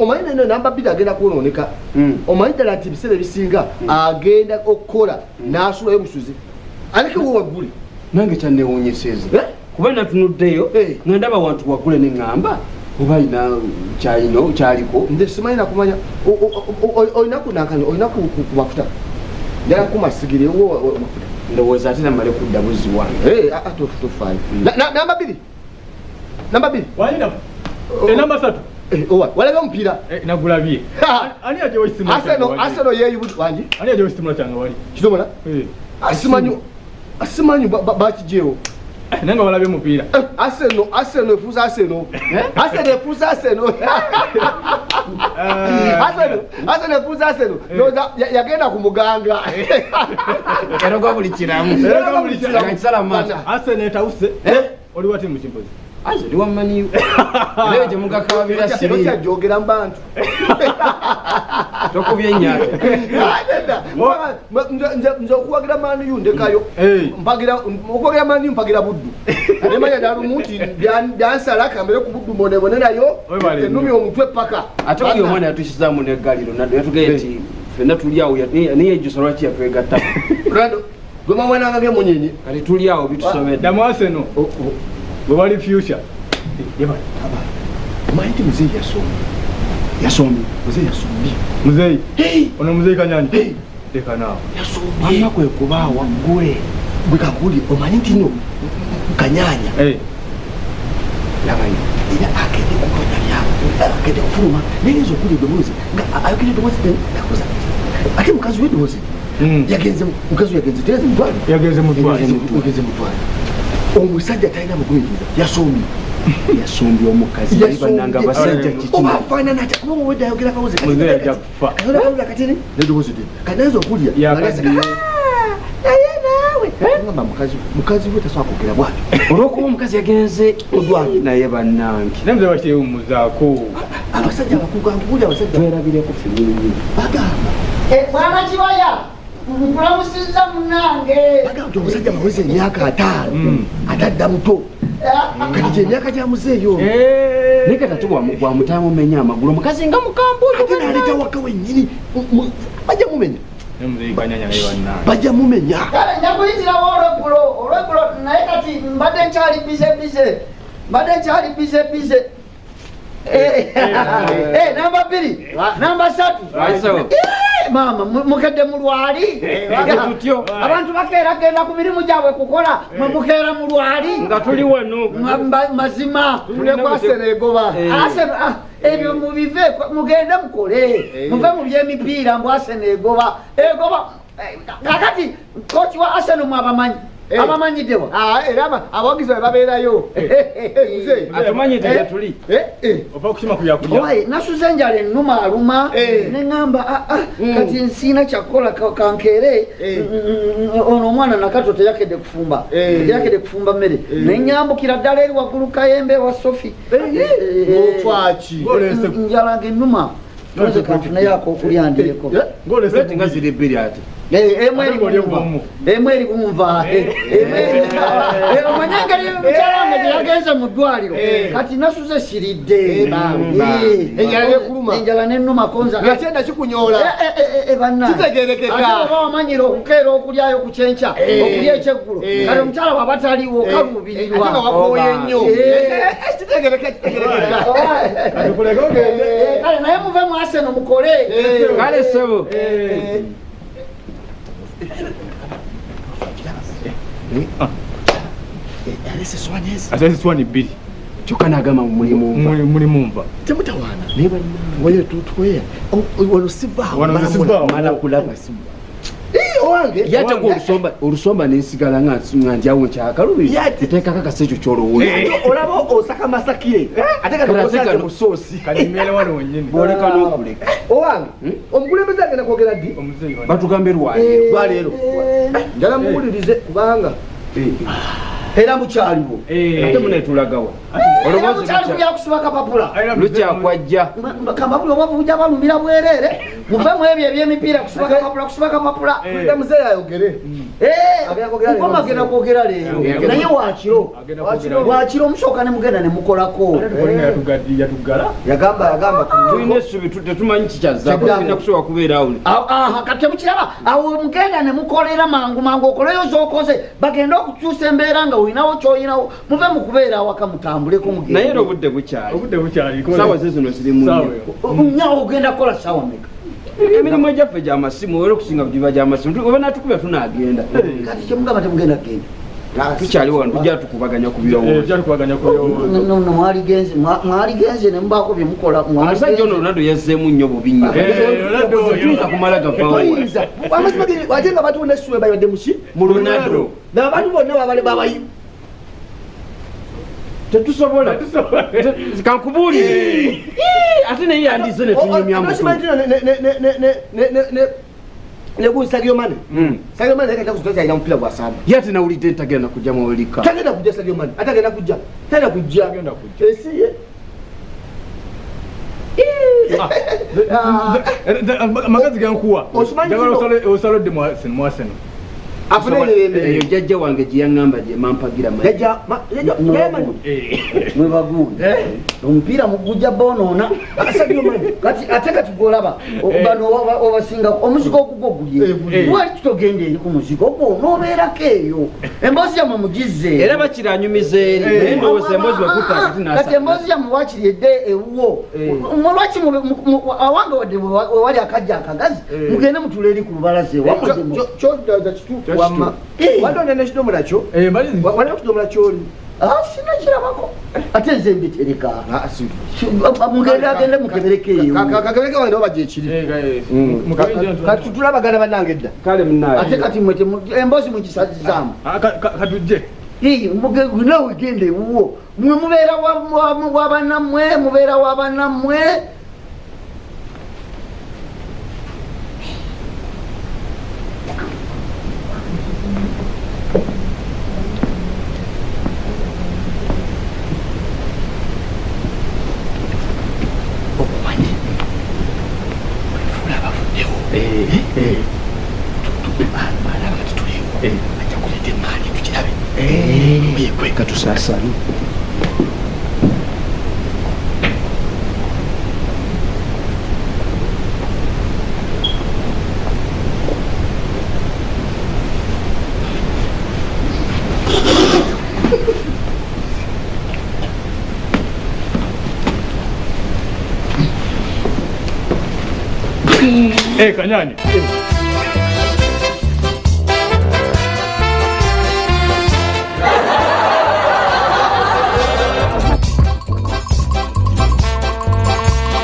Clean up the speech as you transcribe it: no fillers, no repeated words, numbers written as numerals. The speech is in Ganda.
omanyi neno namba 2 agenda kuononeka omanyi ddala nti ebiseera ebisinga agenda okukola n'asulayo musuzi aleke wo waggule nange kyanneewuunyiseza kuba natunuddeyo nga ndaba wantu waggule ne ŋŋamba oba alina kyaliko nze simanyi nakumanya olinaku nankani olinaku ku mafuta njala kumasigire wo mafuta ndowooza ate namale kudda buzzi wange tofaayo namba 2 walina namba 3 walaga omupiira nagulabye ani ajewo ekisimula Arsenal yeeyibudi wangi ani ajewo ekisimula kyange wali kisobola asimanyi bakijeewo nange walabye mupiira Arsenal efuusa Arsenal efuusa Arsenal noza yagenda ku muganga eroga buli kiramu Arsenal etawuse oli wati mu kimpozi aze liwammanyiwo leo gye mugakabira siri kyajogera mu bantu tokubye ennyanja nze okuwagira mani yu ndekayo okuwagira mani yu mpagira buddu nemanya dalumu nti byansala kambere ku buddu mbonebone nayo ennumi omutwe paka ate oyo omwana yatukizaamu neggaliro naddo yatugeye nti fenna tuli awo niye ejjusa lwaki yatwegattako gwe mawanaagage munyenye kati tuli awo bitusobedde damu Arsenal bwe wali future omanyi nti muzeeyi yasomye muzeeyi ono muzeeyi kanyanya leka naawe yasomye kwe kubaawa gwe bwe kakuli omanyi nti no kanyanya labayo era agende kukonya byabo agende kufuluma nayinza okulya eddoboozi nga ayogera eddoboozi nakoza ate mukazi w'eddoboozi mukazi yagenze tereze mutwale yagenze mutwale omusajja talina mugwiriza yasombye omukazi bananga basajja kikifaanana atyakubaowedde ayogera kawozi katini neddoboozi de kanayinza okulya naye naawe ngamba mukazi we tasobola kwogera bwatyo olwokuba omukazi yagenze odwange naye bannange namuze bakyewumuzaako abasajja abakuganguuli abasajja twerabireko fenyini bagamba mwana kibaya nkulamusiza munange bagamba omusajja baweze emyaka 5 atadda muto kati gyemyaka gya muzeeyo naye kati ate bwamutaamumenya amagulu omukazi nga mukambuuyo ate naleeta waka wennyini bajja mumenya bajja mumenya kale nja kuyitirawo olweggulo naye kati mbadde nkyali nkyali bize namba 2 namba 3 mama mukedde mulwali abantu bakeera genda ku mirimu gyabwe kukola mukeera mulwali nga tuli wano mazima tulekwasera egoba ebyo mubive mugende mukole muve mu byemipiira mbu Arsenal egoba kakati kochi wa Arsenal mwabamanyi abamanyiddewa era abawagizi bwe babeerayo atumanyidde gyetuli ova okukima kulyakulya nasuze enjala ennuma aluma neŋŋamba kati nsiina kyakukola kankeere ono omwana nakato teyakedde kufumba mmere neŋŋambukira ddala eri waggulu kayembe wa Sofi njala ng'ennuma toze kanfunayo akokulya ndireko nga ziri ebbiri ate emwe eri bumva omanye engeri mukyala wange gyeyagenze mu ddwaliro kati nasuze siridde enjala nennuma konza akyenda kikunyoola bannaaoba wamanyira okukeera okulyayo ku kyenkya okulya ekyeggulo kale omukyala waba taliwo kaluubirirwa kale naye muve mu Arsenal mukole kale sebo ate esiswani 2 kyokka nagamba mulimu nva temutawaana wayetutweya wano sibamala kulaba owange yategwa olusomba nensigala nga ndyawo nkyakalubi tetekako akasa ekyo kyolowooza olaba osaka masakire ate kati musoosi boleka n'okuleka owange omukulembeze agenda kwogera ddi batugambe lwaleero njala muwulirize kubanga era mukyaliwo ate munetulagawa mukyali kulya kusiba kapapula lukyakwajja kambabuli oba bujja balumira bwereere muvemu ebyo ebyemipiira kusiba kapapula muzeeyi ayogere mukoma agenda kwogera leero naye wakiro omusooka ne mugenda ne mukolako yagamba tulina essubi tetumanyi kikyazzaako kusobola kubeerawo kati temukiraba awo mugenda ne mukolera mangu okoleyo z'okoze bagenda okukyusa embeera nga olinawo kyolinawo muve mu kubeera awaka mutambuleko naye era obudde bukyali saawa ze zino ziri nyawo ogenda kukola saawa meka emirimu egyaffe gy'amasimu era okusinga giba gy'amasimu oba natukubya tunaagenda kati kyemugamba temugenda kgenda tukyali wano tujja tukubaganya ku mwaligenze ne mubaako bye mukola omusajja ono Ronaldo yazzeemu nnyo bubi nnyo tuyinza kumala ate nga batunda essuula bayibadde muki mu Ronaldo abantu bonna babale babayi tetusobola kankubuulire ate naye yandize ne tunyumyamu negundi Sadio Mane Sadio Mane naye katakusoza alina mupiira gwasamba ye ate nawulidde tagenda kujja mawulika tagenda kujja Sadio Mane ate agenda kujja tagenda kujja esiye amagazi gankuwa osalodde mwaseno eyo jjajja wange gye yaŋŋamba gye mampagira mwebagundi omupiira mugujja bonoona ate kati golaba bano obasinga omuzigo ogugwo gulye wali tutogenda eri ku muzigo ogwo noobeerako eyo emboozi yammwe mugizze era bakiranyumiza eri naye ndowooza emboozi kati emboozi yammwe wakiryedde ewuwo lwaki awange wadde wewali akajja akagazi mugende mutula eri ku lubalaza ewamu waliwo nekidomola kyo waliwo kidomola kyoli sinakirabako ate nze mbitereka mugende agende mukebereko eyo kakebereke wange oba gyekiri kati tulabagana bannange edda kale munaye ate kati mwete emboozi mukisazizaamu katujje nawe genda ewuwo mwe mubeera wabanammwe mubeera wabanammwe kweka tusaasane Kanyanya